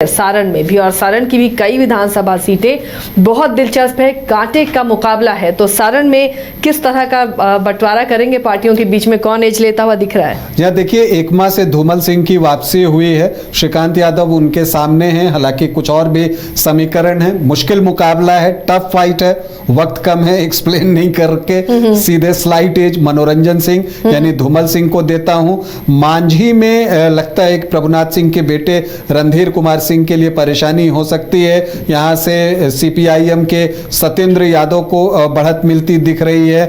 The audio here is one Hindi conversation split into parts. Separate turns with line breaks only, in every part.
सारण में भी, और सारण की भी कई विधानसभा सीटें बहुत दिलचस्प है, कांटे का मुकाबला है। तो सारण में किस तरह का बंटवारा करेंगे पार्टियों के बीच में, कौन एज लेता हुआ दिख रहा है?
यहाँ देखिए, एकमा से धूमल सिंह की वापसी हुई है, श्रीकांत यादव उनके सामने हैं। हालांकि कुछ और भी समीकरण है, मुश्किल मुकाबला है, टफ फाइट है, वक्त कम है, एक्सप्लेन नहीं करके सीधे स्लाइट एज मनोरंजन सिंह यानी धूमल सिंह को देता हूं। मांझी में लगता है कि प्रभुनाथ सिंह के बेटे रणधीर कुमार सिंह के लिए परेशानी हो सकती है। यहां से सीपीआईएम के सत्येंद्र यादव को बढ़त मिलती दिख रही है।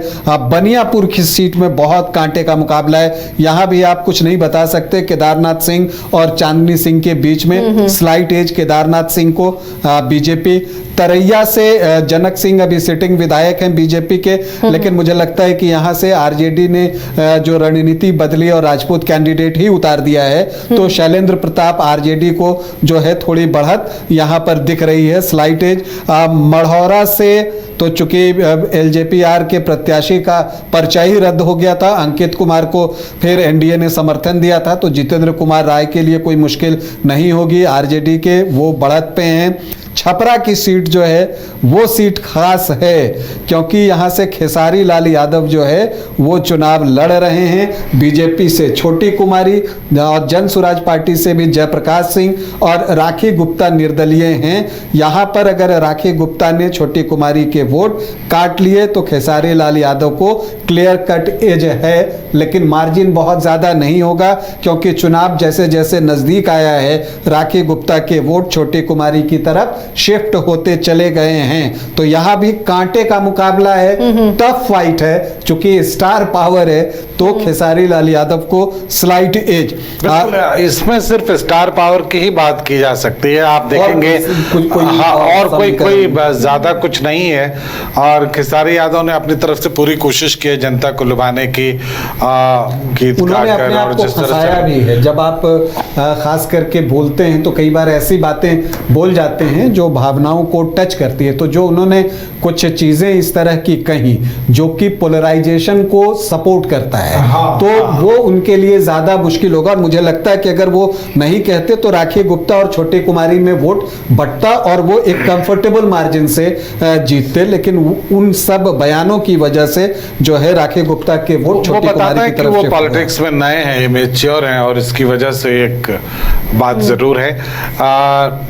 बनियापुर की सीट में बहुत कांटे का मुकाबला है, यहां भी आप कुछ नहीं बता सकते। केदारनाथ सिंह और चांदनी सिंह के बीच में स्लाइट एज केदारनाथ सिंह को बीजेपी। तरैया से जनक सिंह अभी सिटिंग विधायक हैं बीजेपी के, लेकिन मुझे लगता है कि यहां से आरजेडी ने जो रणनीति बदली और राजपूत कैंडिडेट ही उतार दिया है, तो शैलेंद्र प्रताप आरजेडी को जो है थोड़ी बढ़त यहां पर दिख रही है, स्लाइट एज। मढ़ौरा से तो चूंकि एलजेपीआर के प्रत्याशी का पर्चा ही रद्द हो गया था, अंकित कुमार को फिर एनडीए ने समर्थन दिया था, तो जितेंद्र कुमार राय के लिए कोई मुश्किल नहीं होगी आरजेडी के, वो बढ़त पे हैं। छपरा की सीट जो है वो सीट खास है, क्योंकि यहां से खेसारी लाल यादव जो है वो चुनाव लड़ रहे हैं। बीजेपी से छोटी कुमारी और जन स्वराज पार्टी से भी जयप्रकाश सिंह और राखी गुप्ता निर्दलीय हैं। यहां पर अगर राखी गुप्ता ने छोटी कुमारी के वोट काट लिए तो खेसारी लाल यादव को क्लियर कट एज है, लेकिन मार्जिन बहुत ज्यादा नहीं होगा, क्योंकि चुनाव जैसे जैसे नजदीक आया है राखी गुप्ता के वोट छोटी कुमारी की तरफ शिफ्ट होते चले गए हैं। तो यहां भी कांटे का मुकाबला है, टफ फाइट है, क्योंकि स्टार पावर है, तो खेसारी लाल यादव को स्लाइट एज।
इसमें सिर्फ स्टार पावर की ही बात की जा सकती है, आप देखेंगे और कोई ज्यादा कुछ नहीं है। और खेसारी यादव ने अपनी तरफ से पूरी कोशिश की है जनता को लुभाने की, गीत गाकर, और जिस तरह से
भी है, जब आप खास करके बोलते हैं तो कई बार ऐसी बातें बोल जाते हैं जो भावनाओं को टच करती है। तो जो उन्होंने कुछ चीजें इस तरह की कही जो कि पोलराइजेशन को सपोर्ट करता है, तो वो उनके लिए ज्यादा मुश्किल होगा। और मुझे लगता है कि अगर वो नहीं कहते तो राखी गुप्ता और छोटी कुमारी में वोट बंटता और वो एक कंफर्टेबल मार्जिन से जीतते, लेकिन उन सब बयानों की वजह से जो है राखी गुप्ता के वोट छोटी कुमारी की तरफ
वो पॉलिटिक्स में नए हैं, मैच्योर हैं, और इसकी वजह से एक बात जरूर है।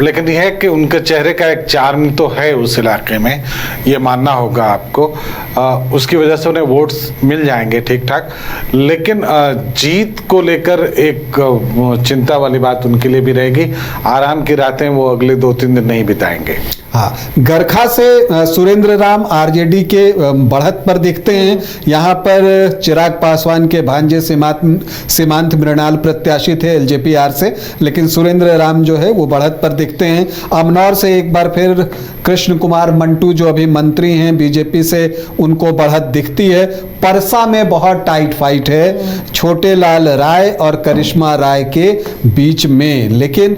लेकिन यह है कि उनके चेहरे का एक चार्म तो है उस इलाके में, ये मानना होगा आपको। उसकी वजह से उन्हें वोट्स मिल जाएंगे ठीक ठाक, लेकिन जीत को लेकर एक चिंता वाली बात उनके लिए भी रहेगी। आराम की रातें वो अगले 2-3 दिन नहीं बिताएंगे।
हाँ, गरखा से सुरेंद्र राम आरजेडी के बढ़त पर दिखते हैं। यहाँ पर चिराग पासवान के भांजे सीमांत मृणाल प्रत्याशी थे एलजेपीआर से, लेकिन सुरेंद्र राम जो है वो बढ़त पर दिखते हैं। अमनौर से एक बार फिर कृष्ण कुमार मंटू जो अभी मंत्री हैं बीजेपी से, उनको बढ़त दिखती है। परसा में बहुत टाइट फाइट है छोटे लाल राय और करिश्मा राय के बीच में, लेकिन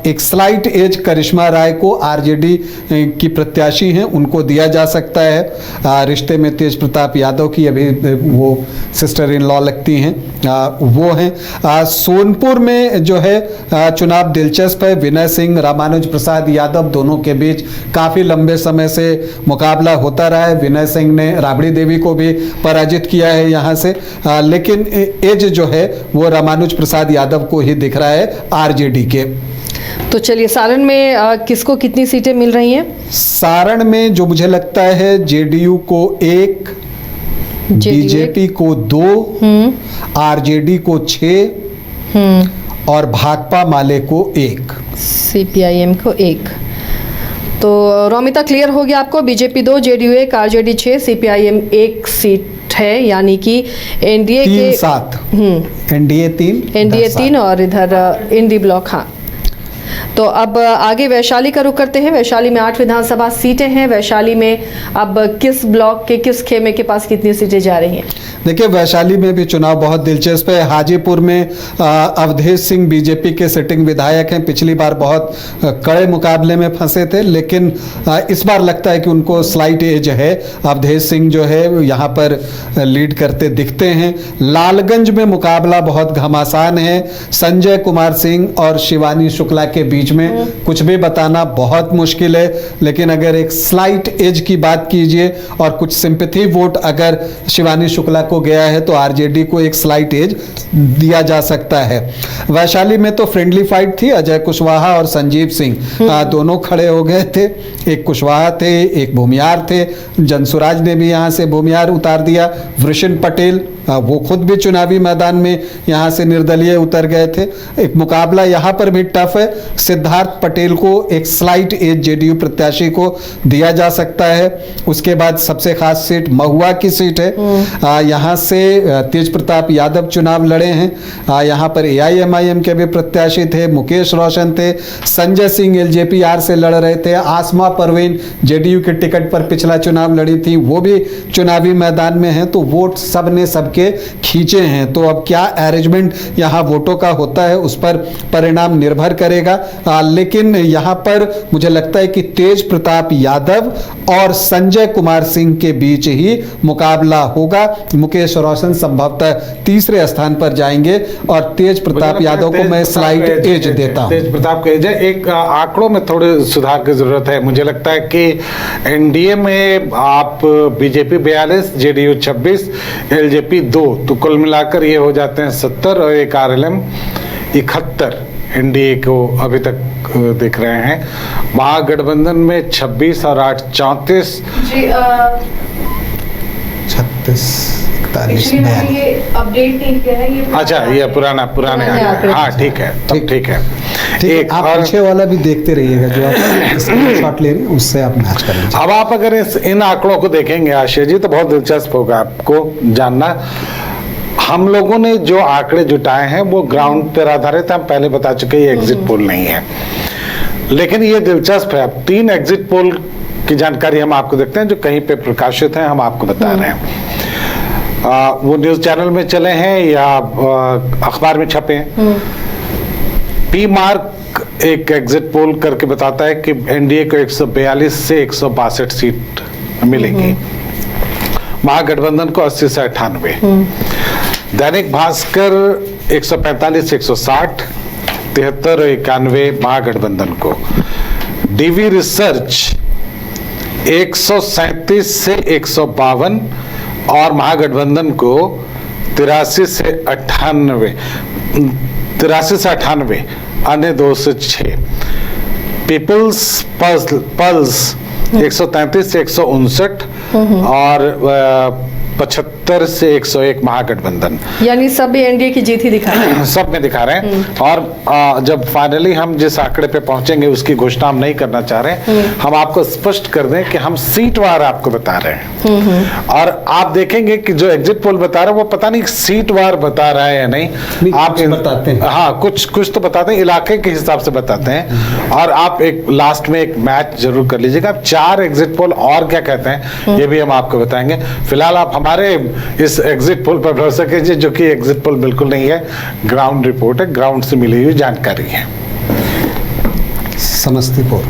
एक स्लाइट एज करिश्मा राय को आरजेडी की प्रत्याशी हैं उनको दिया जा सकता है। रिश्ते में तेज प्रताप यादव की अभी वो सिस्टर इन लॉ लगती हैं, वो हैं। सोनपुर में जो है चुनाव दिलचस्प है, विनय सिंह रामानुज प्रसाद यादव दोनों के बीच काफी लंबे समय से मुकाबला होता रहा है। विनय सिंह ने राबड़ी देवी को भी पराजित किया है यहां से, लेकिन एज जो है वो रामानुज प्रसाद यादव को ही दिख रहा है आरजेडी के।
तो चलिए, सारण में किसको कितनी सीटें मिल रही हैं?
सारण में जो मुझे लगता है जेडीयू को 1, बीजेपी को 2, आरजेडी को 6 और भाकपा माले को 1,
सीपीआईएम को 1। तो रोमिता, क्लियर हो गया आपको? BJP 2, JDU 1, RJD 6, CPIM 1 seat है, यानी कि एनडीए के
7, एनडीए 3
और इधर इंडी ब्लॉक। हाँ, तो अब आगे वैशाली का रुख करते हैं। वैशाली में 8 विधानसभा सीटें हैं। वैशाली में अब किस ब्लॉक के किस खेमे के पास कितनी सीटें जा रही हैं?
देखिए, वैशाली में भी चुनाव बहुत दिलचस्प है। हाजीपुर में अवधेश सिंह बीजेपी के सिटिंग विधायक हैं, पिछली बार बहुत कड़े मुकाबले में फंसे थे, लेकिन इस बार लगता है कि उनको स्लाइट एज है। अवधेश सिंह जो है यहाँ पर लीड करते दिखते हैं। लालगंज में मुकाबला बहुत घमासान है, संजय कुमार सिंह और शिवानी शुक्ला के बीच बीच में कुछ भी बताना बहुत मुश्किल है, लेकिन अगर एक स्लाइट एज की बात कीजिए और कुछ सिंपैथी वोट अगर शिवानी शुक्ला को गया है तो आरजेडी को एक स्लाइट एज दिया जा सकता है। वैशाली में तो फ्रेंडली फाइट थी, अजय कुशवाहा और संजीव सिंह दोनों खड़े हो गए थे। एक कुशवाहा थे, एक भूमियार थे, जनसुराज ने भी यहाँ से भूमियार उतार दिया। वृषण पटेल वो खुद भी चुनावी मैदान में यहाँ से निर्दलीय उतर गए थे। एक मुकाबला यहाँ पर भी टफ है। सिद्धार्थ पटेल को एक स्लाइट एज जेडीयू प्रत्याशी को दिया जा सकता है। उसके बाद सबसे खास सीट महुआ की सीट है, यहाँ से तेज प्रताप यादव चुनाव लड़े हैं। यहाँ पर एआईएमआईएम के भी प्रत्याशी थे, मुकेश रोशन थे, संजय सिंह एलजेपीआर से लड़ रहे थे, आसमा परवीन जेडीयू के टिकट पर पिछला चुनाव लड़ी थी, वो भी चुनावी मैदान में हैं। तो वोट सबने सबके खींचे हैं। तो अब क्या अरेंजमेंट यहाँ वोटों का होता है उस पर परिणाम निर्भर करेगा। लेकिन यहाँ पर मुझे लगता है कि तेज प्रताप यादव और संजय कुमार सिंह के बीच ही मुकाबला होगा। मुकेश रोशन संभवतः तीसरे स्थान पर जाएंगे और तेज प्रताप यादव को मैं स्लाइट एज देता हूं।
तेज प्रताप का एज है। एक आंकड़ों में थोड़े सुधार की जरूरत है। मुझे लगता है कि एनडीए में आप बीजेपी 42, जेडीयू 26, एलजेपी 2, तो कुल मिलाकर ये हो जाते हैं 70 और एक आरएलएम 71 एनडीए को अभी तक देख रहे हैं। महागठबंधन में 26 और 8 34
36 41
ये अपडेट नहीं किया है ये।
अच्छा, ये पुराने
आंकड़े।
हाँ ठीक है, ठीक है।
एक आप पीछे वाला भी देखते रहिएगा, जो आप स्क्रीनशॉट ले रहे हैं उससे आप मैच कर लीजिए।
अब आप अगर इन आंकड़ों को देखेंगे आशीष जी, तो बहुत दिलचस्प होगा आपको जानना। हम लोगों ने जो आंकड़े जुटाए हैं वो ग्राउंड पर आधारित है। हम पहले बता चुके ये एग्जिट पोल नहीं है, लेकिन ये दिलचस्प है। अब 3 एग्जिट पोल की जानकारी हम आपको देखते हैं जो कहीं पे प्रकाशित है, हम आपको बता रहे हैं। वो न्यूज चैनल में चले हैं या अखबार में छपे हैं। पी मार्क एक एग्जिट पोल करके बताता है कि एनडीए को 142 से 162 सीट मिलेगी, महागठबंधन को 80 से 98। दैनिक भास्कर 145 से 160, 73 और 91 महागठबंधन को। डीवी रिसर्च 137 से 152 और महागठबंधन को 83 से 98, अन्य 2 से 6। पीपल्स पल्स 133 से 159 और 75 से 101 महागठबंधन।
यानी सब एनडीए की जीत ही दिखा रहे हैं।
सब में दिखा रहे हैं। और जब फाइनली हम जिस आंकड़े पे पहुंचेंगे उसकी घोषणा हम नहीं करना चाह रहे। हम आपको स्पष्ट कर दें कि हम सीटवार आपको बता रहे हैं। और आप देखेंगे कि जो एग्जिट पोल बता रहा है वो पता नहीं सीटवार बता रहा है या नहीं। आप
बताते हैं,
हाँ, कुछ तो बताते हैं, इलाके के हिसाब से बताते हैं। और आप एक लास्ट में एक मैच जरूर कर लीजिएगा। आप 4 एग्जिट पोल और क्या कहते हैं ये भी हम आपको बताएंगे। फिलहाल आप हमारे इस एग्जिट पोल पर भरोसा कीजिए, जो कि एग्जिट पोल बिल्कुल नहीं है, ग्राउंड रिपोर्ट है, ग्राउंड से मिली हुई जानकारी है।
समस्तीपुर,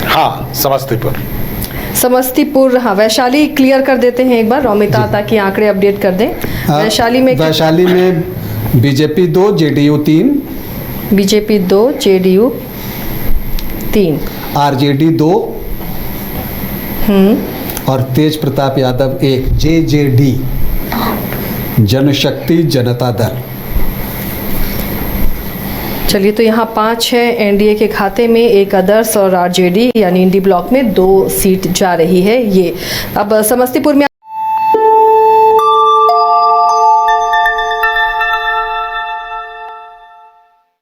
हाँ समस्तीपुर,
हाँ वैशाली क्लियर कर देते हैं एक बार रोमिता, ताकि आंकड़े अपडेट कर दें। वैशाली में
BJP 2, JDU 3,
BJP 2, JDU 3,
RJD 2 और तेज प्रताप यादव 1, जेजेडी जनशक्ति जनता दल।
चलिए, तो यहाँ 5 है एनडीए के खाते में, 1 अदर्स और आरजेडी यानी इंडी ब्लॉक में 2 सीट जा रही है। ये अब समस्तीपुर में